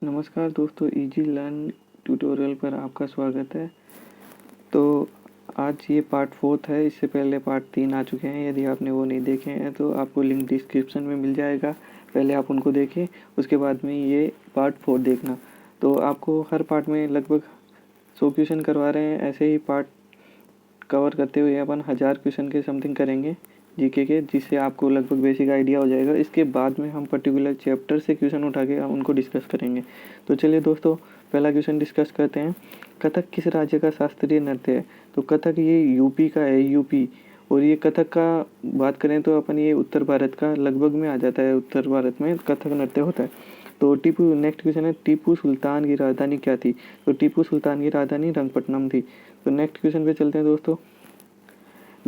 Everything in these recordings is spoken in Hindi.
नमस्कार दोस्तों, इजी लर्न ट्यूटोरियल पर आपका स्वागत है। तो आज ये पार्ट 4 है। इससे पहले पार्ट 3 आ चुके हैं। यदि आपने वो नहीं देखे हैं तो आपको लिंक डिस्क्रिप्शन में मिल जाएगा। पहले आप उनको देखें, उसके बाद में ये पार्ट 4 देखना। तो आपको हर पार्ट में लगभग 100 क्वेश्चन करवा रहे हैं। ऐसे ही पार्ट कवर करते हुए अपन 1000 क्वेश्चन के समथिंग करेंगे जीके के, जिससे आपको लगभग बेसिक आइडिया हो जाएगा। इसके बाद में हम पर्टिकुलर चैप्टर से क्वेश्चन उठा के हम उनको डिस्कस करेंगे। तो चलिए दोस्तों, पहला क्वेश्चन डिस्कस करते हैं। कथक किस राज्य का शास्त्रीय नृत्य है? तो कथक ये यूपी का है, यूपी। और ये कथक का बात करें तो अपन ये उत्तर भारत का लगभग में आ जाता है। उत्तर भारत में कथक नृत्य होता है। तो नेक्स्ट क्वेश्चन है, टीपू सुल्तान की राजधानी क्या थी? तो टीपू सुल्तान की राजधानी रंगपट्टनम थी। तो नेक्स्ट क्वेश्चन पे चलते हैं दोस्तों।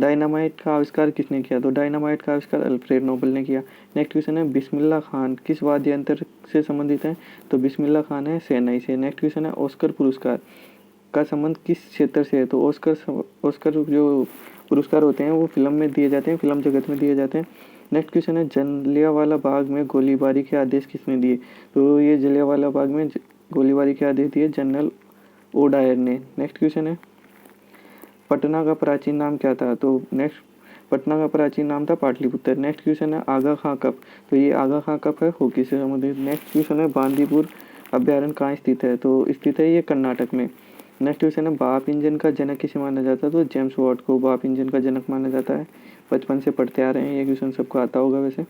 डायनामाइट का आविष्कार किसने किया? तो डायनामाइट का आविष्कार अल्फ्रेड नोबेल ने किया। नेक्स्ट क्वेश्चन है, बिस्मिल्लाह खान किस वाद्य यंत्र से संबंधित है? तो बिस्मिल्लाह खान है शहनाई से। नेक्स्ट क्वेश्चन है, ऑस्कर पुरस्कार का संबंध किस क्षेत्र से है? तो ऑस्कर जो पुरस्कार होते हैं वो फिल्म में दिए जाते हैं, फिल्म जगत में दिए जाते हैं। नेक्स्ट क्वेश्चन है, जलियांवाला बाग में गोलीबारी के आदेश किसने दिए? तो ये जलियांवाला बाग में गोलीबारी के आदेश दिए जनरल ओ डायर ने। नेक्स्ट क्वेश्चन है, पटना का प्राचीन नाम क्या था? तो नेक्स्ट पटना का प्राचीन नाम था पाटलिपुत्र। नेक्स्ट क्वेश्चन है, आगा खां कप। तो ये आगा खां कप है हॉकी से संबंधित। नेक्स्ट क्वेश्चन है, बांदीपुर अभ्यारण्य कहाँ स्थित है? तो स्थित है ये कर्नाटक में। नेक्स्ट क्वेश्चन है, भाप इंजन का जनक किसे माना जाता है? तो जेम्स वाट को भाप इंजन का जनक माना जाता है। बचपन से पढ़ते आ रहे हैं, ये क्वेश्चन सबको आता होगा वैसे।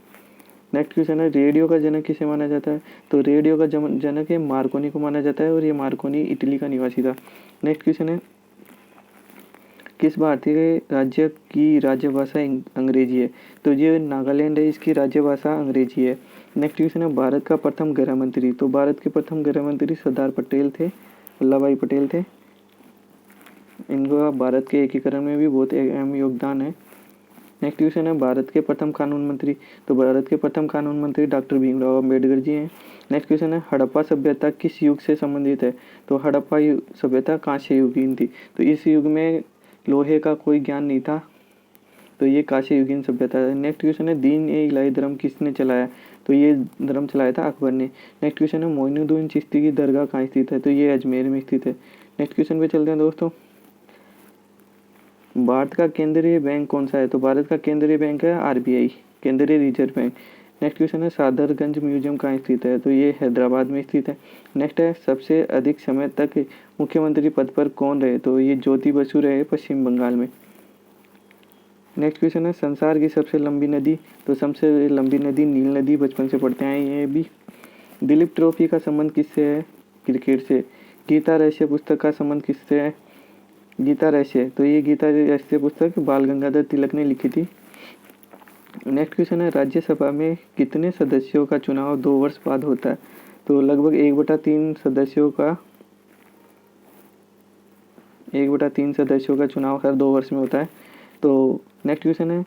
नेक्स्ट क्वेश्चन है, रेडियो का जनक किसे माना जाता है? तो रेडियो का जनक ये मार्कोनी को माना जाता है, और ये मार्कोनी इटली का निवासी था। नेक्स्ट क्वेश्चन है, किस भारतीय राज्य की राज्य भाषा अंग्रेजी है? तो ये नागालैंड है, इसकी राज्य भाषा अंग्रेजी है। नेक्स्ट क्वेश्चन है, भारत का प्रथम गृह मंत्री। तो भारत के प्रथम गृह मंत्री सरदार पटेल थे, वल्लभ भाई पटेल थे। इनका भारत के एकीकरण में भी बहुत अहम योगदान है। नेक्स्ट क्वेश्चन है, भारत के प्रथम कानून मंत्री। तो भारत के प्रथम कानून मंत्री डॉक्टर भीमराव अम्बेडकर जी हैं। नेक्स्ट क्वेश्चन है, हड़प्पा सभ्यता किस युग से संबंधित है? तो हड़प्पा सभ्यता कांस्य युगीन थी। तो इस युग में लोहे का कोई ज्ञान नहीं था, तो ये कांस्य युगीन सभ्यता है। नेक्स्ट क्वेश्चन है, दीन ए इलाही धर्म किसने चलाया? तो ये धर्म चलाया था अकबर ने। नेक्स्ट क्वेश्चन है, मोइनुद्दीन चिश्ती की दरगाह कहाँ स्थित है? तो ये अजमेर में स्थित है। नेक्स्ट क्वेश्चन पे चलते हैं दोस्तों। भारत का केंद्रीय बैंक कौन सा है? तो भारत का केंद्रीय बैंक है आरबीआई, केंद्रीय रिजर्व बैंक। नेक्स्ट क्वेश्चन है, सादरगंज म्यूजियम कहाँ स्थित है? तो ये हैदराबाद में स्थित है। नेक्स्ट है, सबसे अधिक समय तक मुख्यमंत्री पद पर कौन रहे? तो ये ज्योति बसु रहे, पश्चिम बंगाल में। नेक्स्ट क्वेश्चन है, संसार की सबसे लंबी नदी। तो सबसे लंबी नदी नील नदी, बचपन से पढ़ते हैं ये भी। दिलीप ट्रॉफी का संबंध किससे है? क्रिकेट से। गीता रहस्य पुस्तक का संबंध किससे है? गीता रहस्य, तो ये गीता रहस्य पुस्तक बाल गंगाधर तिलक ने लिखी थी। नेक्स्ट क्वेश्चन है, राज्यसभा में कितने सदस्यों का चुनाव 2 वर्ष बाद होता है? तो लगभग 1/3 सदस्यों का 1/3 सदस्यों का चुनाव हर 2 वर्ष में होता है। तो नेक्स्ट क्वेश्चन है,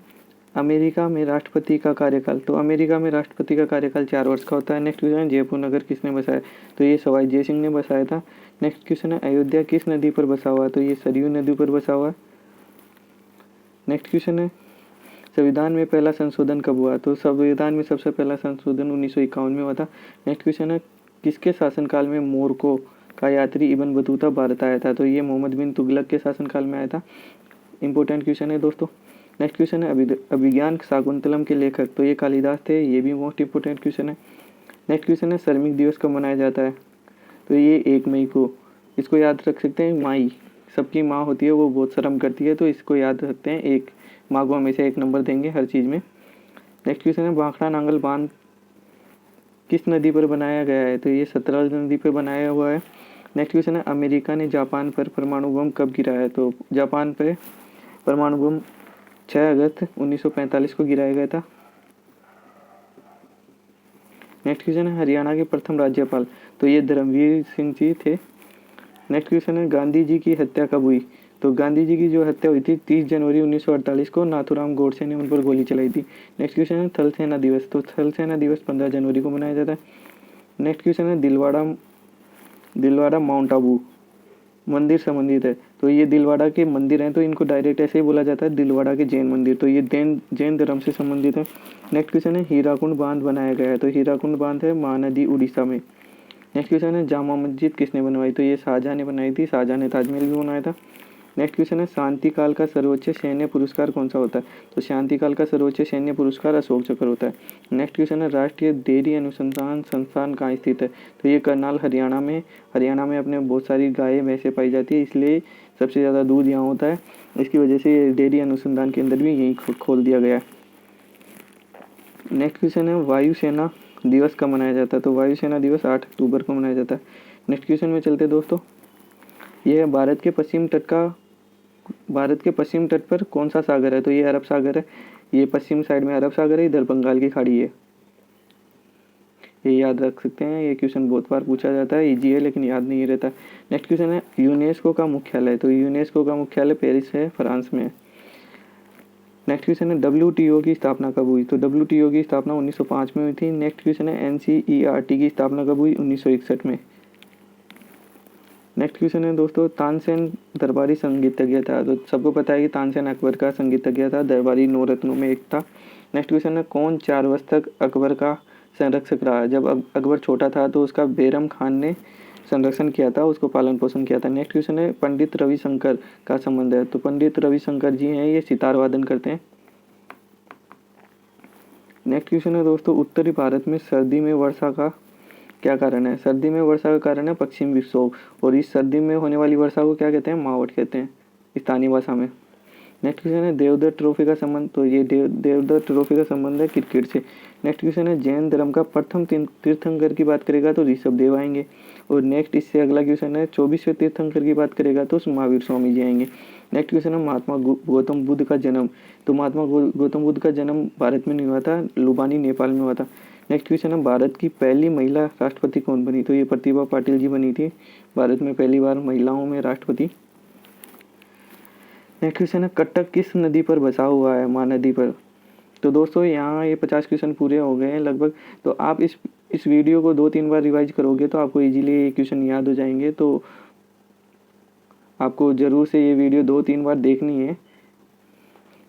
अमेरिका में राष्ट्रपति का कार्यकाल। तो अमेरिका में राष्ट्रपति का कार्यकाल 4 वर्ष का होता है। नेक्स्ट क्वेश्चन है, जयपुर नगर किसने बसाया? तो ये सवाई जय सिंह ने बसाया था। नेक्स्ट क्वेश्चन है, अयोध्या किस नदी पर बसा हुआ है? तो ये सरयू नदी पर बसा हुआ है। नेक्स्ट क्वेश्चन है, संविधान में पहला संशोधन कब हुआ? तो संविधान में सबसे पहला संशोधन 1951 में हुआ था। नेक्स्ट क्वेश्चन है, किसके शासनकाल में मोरक्को का यात्री इब्न बतूता भारत आया था? तो ये मोहम्मद बिन तुगलक के शासनकाल में आया था। इंपॉर्टेंट क्वेश्चन है दोस्तों। नेक्स्ट क्वेश्चन है, अभिज्ञान शाकुंतलम के लेखक। तो ये कालिदास थे, ये भी मोस्ट इंपोर्टेंट क्वेश्चन है। नेक्स्ट क्वेश्चन है, श्रमिक दिवस कब मनाया जाता है? तो ये 1 मई को। इसको याद रख सकते हैं, माई सबकी माँ होती है, वो बहुत शर्म करती है, तो इसको याद रखते हैं। 1 माँ को हमेशा 1 नंबर देंगे हर चीज़ में। नेक्स्ट क्वेश्चन है, भाखड़ा नांगल बांध किस नदी पर बनाया गया है? तो ये सतलज नदी पर बनाया हुआ है। नेक्स्ट क्वेश्चन है, अमेरिका ने जापान पर परमाणु बम कब गिराया? तो जापान पर परमाणु बम 6 अगस्त 1945 को गिराया गया था। नेक्स्ट क्वेश्चन है, हरियाणा के प्रथम राज्यपाल। तो ये धर्मवीर सिंह जी थे। नेक्स्ट क्वेश्चन है, गांधी जी की हत्या कब हुई? तो गांधी जी की जो हत्या हुई थी 30 जनवरी 1948 को नाथूराम गोडसे ने उन पर गोली चलाई थी। नेक्स्ट क्वेश्चन है, थल सेना दिवस। तो थल सेना दिवस 15 जनवरी को मनाया जाता है। नेक्स्ट क्वेश्चन है, दिलवाड़ा माउंट आबू मंदिर संबंधित है। तो ये दिलवाड़ा के मंदिर हैं, तो इनको डायरेक्ट ऐसे ही बोला जाता है दिलवाड़ा के जैन मंदिर। तो ये जैन धर्म से संबंधित है। नेक्स्ट क्वेश्चन है, हीराकुंड बांध बनाया गया है। तो हीराकुंड बांध है महानदी उड़ीसा में। नेक्स्ट क्वेश्चन है जामा मस्जिद किसने बनवाई? तो ये शाहजहाँ ने बनाई थी। शाहजहाँ ने ताजमहल भी बनाया था। नेक्स्ट क्वेश्चन है शांति काल का सर्वोच्च सैन्य पुरस्कार कौन सा होता है? तो शांति काल का सर्वोच्च सैन्य पुरस्कार अशोक चक्र होता है। नेक्स्ट क्वेश्चन है राष्ट्रीय डेयरी अनुसंधान संस्थान कहाँ स्थित है? तो ये करनाल हरियाणा में अपने बहुत सारी गायें भैंसें पाई जाती है, इसलिए सबसे ज़्यादा दूध यहाँ होता है। इसकी वजह से ये डेयरी अनुसंधान केंद्र भी यहीं खोल दिया गया है। नेक्स्ट क्वेश्चन है वायुसेना दिवस कब मनाया जाता है? तो वायुसेना दिवस 8 अक्टूबर को मनाया जाता है। नेक्स्ट क्वेश्चन में चलते दोस्तों, यह है भारत के पश्चिम तट पर कौन सा सागर है? तो ये अरब सागर है। ये पश्चिम साइड में अरब सागर है, इधर बंगाल की खाड़ी है। ये याद रख सकते हैं, ये क्वेश्चन बहुत बार पूछा जाता है, इजी है लेकिन याद नहीं रहता। नेक्स्ट क्वेश्चन है यूनेस्को का मुख्यालय? तो यूनेस्को का मुख्यालय पेरिस है, फ्रांस में है। नेक्स्ट क्वेश्चन है WTO की स्थापना कब हुई? तो WTO की स्थापना 1905 में हुई थी। नेक्स्ट क्वेश्चन है NCERT की स्थापना कब हुई? 1961 में। नेक्स्ट क्वेश्चन है दोस्तों, तानसेन दरबारी संगीतज्ञ था? तो सबको पता है कि तानसेन अकबर का संगीतज्ञ था, दरबारी नौ रत्नों में एक था। नेक्स्ट क्वेश्चन है कौन 4 वर्ष तक अकबर का संरक्षक रहा? जब अकबर छोटा था तो उसका बैरम खान ने संरक्षण किया था, उसको पालन पोषण किया था। नेक्स्ट क्वेश्चन है पंडित रविशंकर का संबंध है? तो पंडित रविशंकर जी हैं, ये सितार वादन करते हैं। नेक्स्ट क्वेश्चन है दोस्तों, उत्तरी भारत में सर्दी में वर्षा का क्या कारण है? सर्दी में वर्षा का कारण है पश्चिम विक्षोभ, और इस सर्दी में होने वाली वर्षा को क्या कहते हैं? मावठ कहते हैं स्थानीय भाषा में। नेक्स्ट क्वेश्चन है देवदत्त ट्रॉफी का संबंध? तो ये देवदत्त ट्रॉफी का संबंध है क्रिकेट से। नेक्स्ट क्वेश्चन है जैन धर्म का प्रथम तीर्थंकर की बात करेगा तो ऋषभ देव आएंगे। और नेक्स्ट इससे अगला क्वेश्चन है 24वें तीर्थंकर की बात करेगा तो महावीर स्वामी जी आएंगे। नेक्स्ट क्वेश्चन है महात्मा गौतम बुद्ध का जन्म? तो महात्मा गौतम बुद्ध का जन्म भारत में नहीं हुआ था, लुबानी नेपाल में हुआ था। नेक्स्ट क्वेश्चन है भारत की पहली महिला राष्ट्रपति कौन बनी? तो ये प्रतिभा पाटिल जी बनी थी, भारत में पहली बार महिलाओं में राष्ट्रपति। नेक्स्ट क्वेश्चन है कटक किस नदी पर बसा हुआ है? महानदी पर। तो दोस्तों यहाँ ये 50 क्वेश्चन पूरे हो गए हैं लगभग। तो आप इस वीडियो को 2-3 बार रिवाइज करोगे तो आपको इजीली ये क्वेश्चन याद हो जाएंगे। तो आपको ज़रूर से ये वीडियो 2-3 बार देखनी है।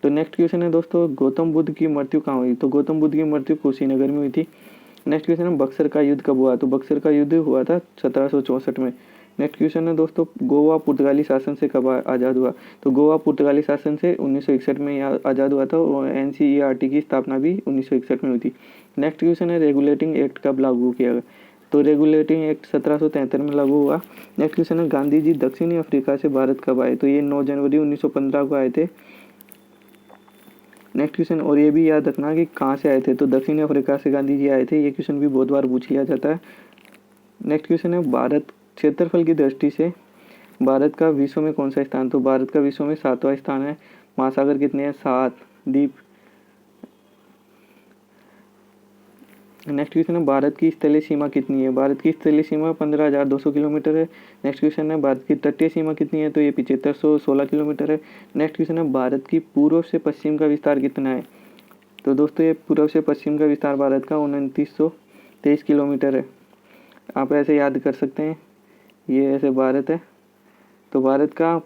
तो नेक्स्ट क्वेश्चन है दोस्तों, गौतम बुद्ध की मृत्यु कहाँ हुई? तो गौतम बुद्ध की मृत्यु कुशीनगर में हुई थी। नेक्स्ट क्वेश्चन है बक्सर का युद्ध कब हुआ? तो बक्सर का युद्ध हुआ था 1764 में। नेक्स्ट क्वेश्चन है दोस्तों, गोवा पुर्तगाली शासन से कब आज़ाद हुआ? तो गोवा पुर्तगाली शासन से 1961 में आज़ाद हुआ था, और NCERT की स्थापना भी 1961 में हुई थी। नेक्स्ट क्वेश्चन है रेगुलेटिंग एक्ट कब लागू किया गया? तो रेगुलेटिंग एक्ट 1773 में लागू हुआ। नेक्स्ट क्वेश्चन है गांधी जी दक्षिणी अफ्रीका से भारत कब आए? तो ये 9 जनवरी 1915 को आए थे। नेक्स्ट क्वेश्चन, और ये भी याद रखना कि कहाँ से आए थे? तो दक्षिण अफ्रीका से गांधी जी आए थे। ये क्वेश्चन भी बहुत बार पूछ लिया जाता है। नेक्स्ट क्वेश्चन है भारत क्षेत्रफल की दृष्टि से भारत का विश्व में कौन सा स्थान? तो भारत का विश्व में 7वां स्थान है। महासागर कितने हैं? 7 द्वीप। नेक्स्ट क्वेश्चन है भारत की स्थलीय सीमा कितनी है? भारत की स्थलीय सीमा 15,200 किलोमीटर है। नेक्स्ट क्वेश्चन है भारत की तटीय सीमा कितनी है? तो ये 7516 किलोमीटर है। नेक्स्ट क्वेश्चन है भारत की पूर्व से पश्चिम का विस्तार कितना है? तो दोस्तों ये पूर्व से पश्चिम का विस्तार भारत का 2923 किलोमीटर है। आप ऐसे याद कर सकते हैं, ये ऐसे भारत है। तो भारत का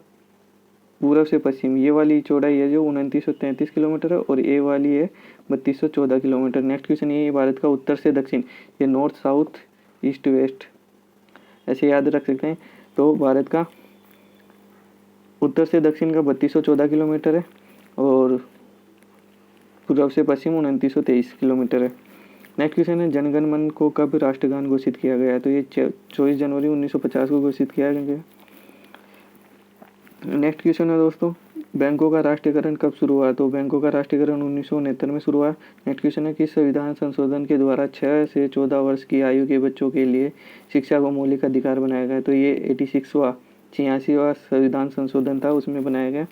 पूर्व से पश्चिम ये वाली चौड़ाई है जो 2933 किलोमीटर है, और ये वाली है 3214 किलोमीटर। नेक्स्ट क्वेश्चन ये भारत का उत्तर से दक्षिण, ये नॉर्थ साउथ ईस्ट वेस्ट ऐसे याद रख सकते हैं। तो भारत का उत्तर से दक्षिण का 3214 किलोमीटर है, और पूर्व से पश्चिम 2923 किलोमीटर है। नेक्स्ट क्वेश्चन है जनगण मन को कब राष्ट्रगान घोषित किया गया है? तो ये 24 जनवरी 1950 को घोषित किया गया। नेक्स्ट क्वेश्चन है दोस्तों, बैंकों का राष्ट्रीयकरण कब शुरू हुआ? तो बैंकों का राष्ट्रीयकरण 1969 में शुरू हुआ। नेक्स्ट क्वेश्चन है किस संविधान संशोधन के द्वारा 6 से 14 वर्ष की आयु के बच्चों के लिए शिक्षा को मौलिक अधिकार बनाया गया? तो ये 86वां संविधान संशोधन था, उसमें बनाया गया।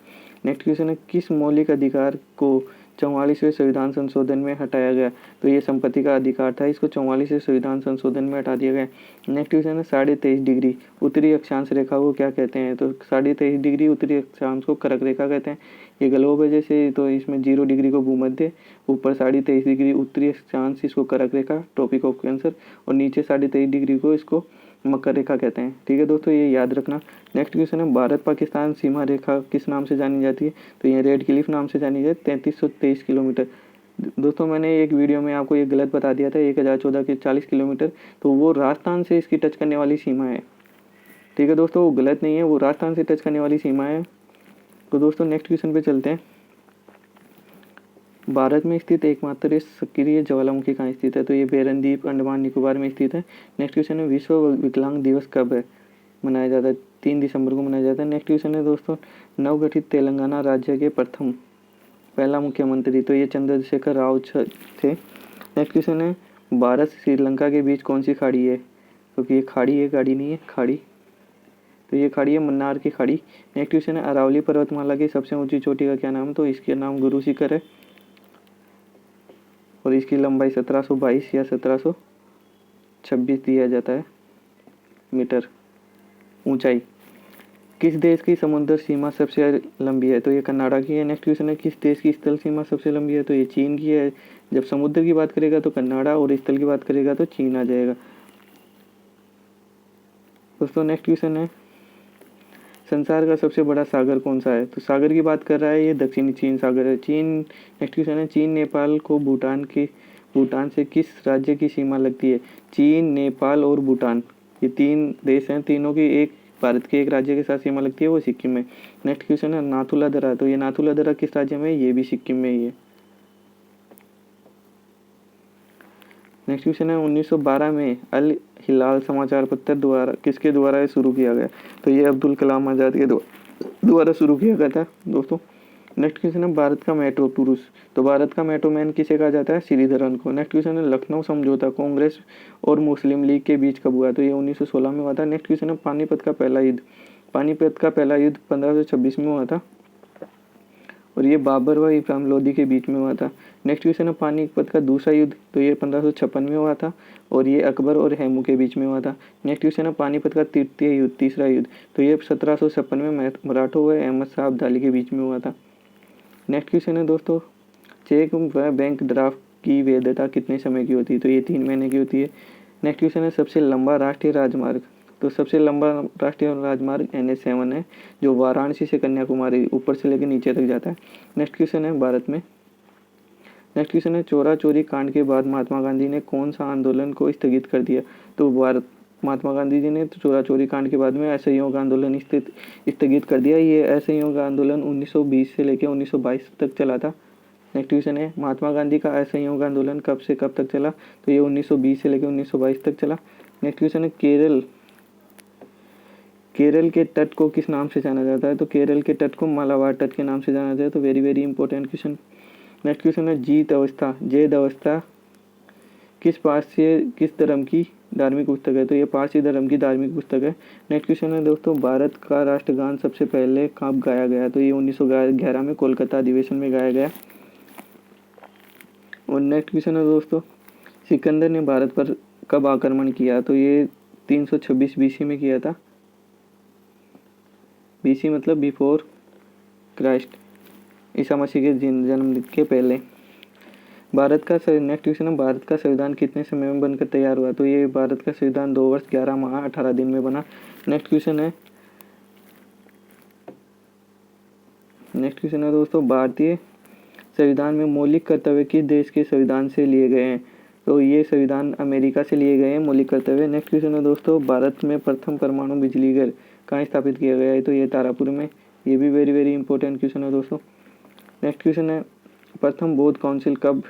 नेक्स्ट क्वेश्चन है किस मौलिक अधिकार को 44वें संविधान संशोधन में हटाया गया? तो ये संपत्ति का अधिकार था, इसको 44वें संविधान संशोधन में हटा दिया गया। नेक्स्ट क्वेश्चन है 23.5 डिग्री उत्तरी अक्षांश रेखा को क्या कहते हैं? तो 23.5 डिग्री उत्तरी अक्षांश को कर्क रेखा कहते हैं। ये ग्लोब है जैसे, तो इसमें 0 डिग्री को भूमध्य, ऊपर 23.5 डिग्री उत्तरी अक्षांश इसको कर्क रेखा ट्रॉपिक ऑफ कैंसर, और नीचे 23.5 डिग्री को इसको मकर रेखा कहते हैं। ठीक है दोस्तों, ये याद रखना। नेक्स्ट क्वेश्चन है भारत पाकिस्तान सीमा रेखा किस नाम से जानी जाती है? तो ये रेड क्लिफ नाम से जानी जाती है, 3323 किलोमीटर। दोस्तों मैंने एक वीडियो में आपको ये गलत बता दिया था 1014 के 40 किलोमीटर, तो वो राजस्थान से इसकी टच करने वाली सीमा है। ठीक है दोस्तों, वो गलत नहीं है, वो राजस्थान से टच करने वाली सीमा है। तो दोस्तों नेक्स्ट क्वेश्चन पे चलते हैं। भारत में स्थित एकमात्र सक्रिय ज्वालामुखी कहाँ स्थित है? तो ये बेरन द्वीप अंडमान निकोबार में स्थित है। नेक्स्ट क्वेश्चन है, विश्व विकलांग दिवस कब है मनाया जाता है? 3 दिसंबर को मनाया जाता है। नेक्स्ट क्वेश्चन है दोस्तों, नवगठित तेलंगाना राज्य के प्रथम पहला मुख्यमंत्री, तो ये चंद्रशेखर राव थे। नेक्स्ट क्वेश्चन है, भारत श्रीलंका के बीच कौन सी खाड़ी है? क्योंकि ये खाड़ी है, गाड़ी नहीं है, खाड़ी, तो ये खाड़ी है मन्नार की खाड़ी। नेक्स्ट क्वेश्चन है, अरावली पर्वतमाला की सबसे ऊंची चोटी का क्या नाम? तो इसके नाम गुरु शिखर है और इसकी लंबाई 1722 या 1726 दिया जाता है मीटर ऊंचाई। किस देश की समुद्र सीमा सबसे लंबी है? तो ये कनाडा की है। नेक्स्ट क्वेश्चन है, किस देश की स्थल सीमा सबसे लंबी है? तो ये चीन की है। जब समुद्र की बात करेगा तो कनाडा और स्थल की बात करेगा तो चीन आ जाएगा। दोस्तों नेक्स्ट क्वेश्चन है, संसार का सबसे बड़ा सागर कौन सा है? तो सागर की बात कर रहा है, ये दक्षिणी चीन सागर है, चीन। नेक्स्ट क्वेश्चन है, चीन नेपाल को भूटान से किस राज्य की सीमा लगती है? चीन, नेपाल और भूटान, ये 3 देश हैं, तीनों की एक भारत के एक राज्य के साथ सीमा लगती है, वो सिक्किम में। नेक्स्ट क्वेश्चन है, नाथुला दर्रा, तो ये नाथुला दर्रा किस राज्य में है? ये भी सिक्किम में ही है। नेक्स्ट क्वेश्चन है, 1912 में अल हिलाल समाचार पत्र द्वारा किसके द्वारा शुरू किया गया? तो ये अब्दुल कलाम आज़ाद के द्वारा शुरू किया गया था दोस्तों। नेक्स्ट क्वेश्चन है, भारत का मेट्रो पुरुष, तो भारत का मेट्रो मैन किसे कहा जाता है? श्रीधरन को। नेक्स्ट क्वेश्चन है, लखनऊ समझौता कांग्रेस और मुस्लिम लीग के बीच कब हुआ? तो ये 1916 में हुआ था। नेक्स्ट क्वेश्चन है, पानीपत का पहला युद्ध 1526 में हुआ था और ये बाबर व इब्राहिम लोदी के बीच में हुआ था। नेक्स्ट क्वेश्चन है, पानीपत का दूसरा युद्ध, तो ये 1556 में हुआ था और ये अकबर और हेमू के बीच में हुआ था। नेक्स्ट क्वेश्चन है, पानीपत का तृतीय युद्ध, तीसरा युद्ध, तो ये 1756 में मराठों व अहमद शाह अब्दाली के बीच में हुआ था। नेक्स्ट क्वेश्चन है दोस्तों, चेक व बैंक ड्राफ्ट की वैधता कितने समय की होती है? तो ये 3 महीने की होती है। नेक्स्ट क्वेश्चन है, सबसे लंबा राष्ट्रीय राजमार्ग, तो सबसे लंबा राष्ट्रीय राजमार्ग NH7 है, जो वाराणसी से कन्याकुमारी ऊपर से लेकर नीचे तक जाता है। नेक्स्ट क्वेश्चन है, भारत में। नेक्स्ट क्वेश्चन है, चोरा चोरी कांड के बाद महात्मा गांधी ने कौन सा आंदोलन को स्थगित कर दिया? तो महात्मा गांधी जी ने तो चोरा चोरी कांड के बाद में असहयोग आंदोलन स्थगित कर दिया। ये असहयोग आंदोलन 1920 से लेकर 1922 तक चला था। नेक्स्ट क्वेश्चन है, महात्मा गांधी का असहयोग आंदोलन कब से कब तक चला? तो ये 1920 से लेकर 1922 तक चला। नेक्स्ट क्वेश्चन है, केरल के तट को किस नाम से जाना जाता है? तो केरल के तट को मालाबार तट के नाम से जाना जाता है। तो very very important question. Next question है, जैद अवस्था किस धर्म की धार्मिक पुस्तक है? तो ये पारसी धर्म की धार्मिक पुस्तक है। नेक्स्ट क्वेश्चन है दोस्तों, भारत का राष्ट्रगान सबसे पहले कब गाया गया? तो ये 1911 में कोलकाता अधिवेशन में गाया गया। और नेक्स्ट क्वेश्चन है दोस्तों, सिकंदर ने भारत पर कब आक्रमण किया? तो ये 326 BC में किया था। BC मतलब बिफोर क्राइस्ट, ईसा मसीह के जन्म के पहले। नेक्स्ट क्वेश्चन है, भारत का संविधान कितने समय में बनकर तैयार हुआ? तो ये भारत का संविधान 2 वर्ष 11 माह 18 दिन में बना। नेक्स्ट क्वेश्चन है दोस्तों, भारतीय संविधान में मौलिक कर्तव्य किस देश के संविधान से लिए गए हैं? तो ये संविधान अमेरिका से लिए गए हैं मौलिक कर्तव्य। नेक्स्ट क्वेश्चन है दोस्तों, भारत में प्रथम परमाणु बिजली घर कहाँ स्थापित किया गया है? तो ये तारापुर में। ये भी वेरी वेरी इंपॉर्टेंट क्वेश्चन है दोस्तों। नेक्स्ट क्वेश्चन है, प्रथम बौद्ध काउंसिल कब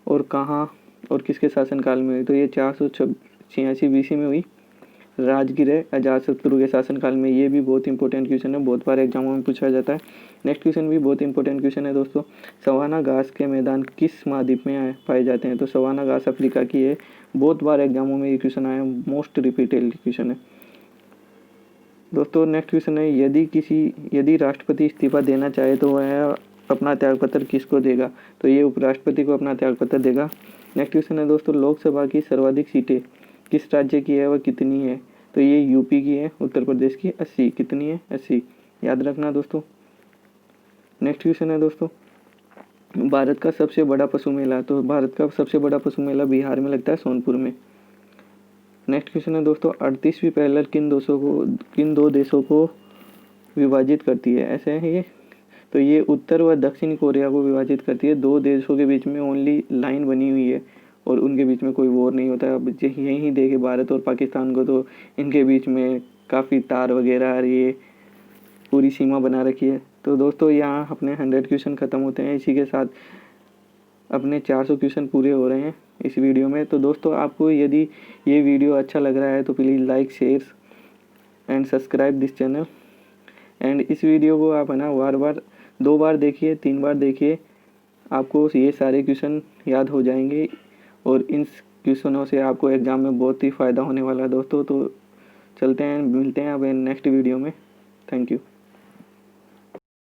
और कहाँ और किसके शासनकाल में हुई? तो ये 486 BC में हुई, राजगीर अजातशत्रु के शासनकाल में। ये भी बहुत इंपॉर्टेंट क्वेश्चन है, बहुत बार एग्जामों में पूछा जाता है। नेक्स्ट क्वेश्चन भी बहुत इंपॉर्टेंट क्वेश्चन है दोस्तों, सवाना घास के मैदान किस महाद्वीप में पाए जाते हैं? तो सवाना घास अफ्रीका की है, बहुत बार एग्जामों में ये क्वेश्चन आया, मोस्ट रिपीटेड क्वेश्चन है दोस्तों। नेक्स्ट क्वेश्चन है, यदि राष्ट्रपति इस्तीफा देना चाहे तो वह अपना त्यागपत्र किसको देगा? तो ये उपराष्ट्रपति को अपना त्यागपत्र देगा। नेक्स्ट क्वेश्चन है दोस्तों, लोकसभा की सर्वाधिक सीटें किस राज्य की है, वह कितनी है? तो ये यूपी की है, उत्तर प्रदेश की 80। कितनी है? 80, याद रखना दोस्तों। नेक्स्ट क्वेश्चन है दोस्तों, भारत का सबसे बड़ा पशु मेला, तो भारत का सबसे बड़ा पशु मेला बिहार में लगता है, सोनपुर में। नेक्स्ट क्वेश्चन है दोस्तों, 38वीं पहल किन 2 देशों को विभाजित करती है? ऐसे है ये, तो ये उत्तर व दक्षिण कोरिया को विभाजित करती है। दो देशों के बीच में ओनली लाइन बनी हुई है और उनके बीच में कोई वॉर नहीं होता। अब यहीं देखे भारत और पाकिस्तान को, तो इनके बीच में काफ़ी तार वगैरह और ये पूरी सीमा बना रखी है। तो दोस्तों यहाँ अपने 100 क्वेश्चन ख़त्म होते हैं। इसी के साथ अपने 400 क्वेश्चन पूरे हो रहे हैं इस वीडियो में। तो दोस्तों आपको यदि ये वीडियो अच्छा लग रहा है तो please like, share and subscribe this channel. And इस वीडियो को आप है ना बार बार 2 बार देखिए, 3 बार देखिए, आपको ये सारे क्वेश्चन याद हो जाएंगे और इन क्वेश्चनों से आपको एग्ज़ाम में बहुत ही फ़ायदा होने वाला है दोस्तों। तो चलते हैं, मिलते हैं अब नेक्स्ट वीडियो में। Thank you.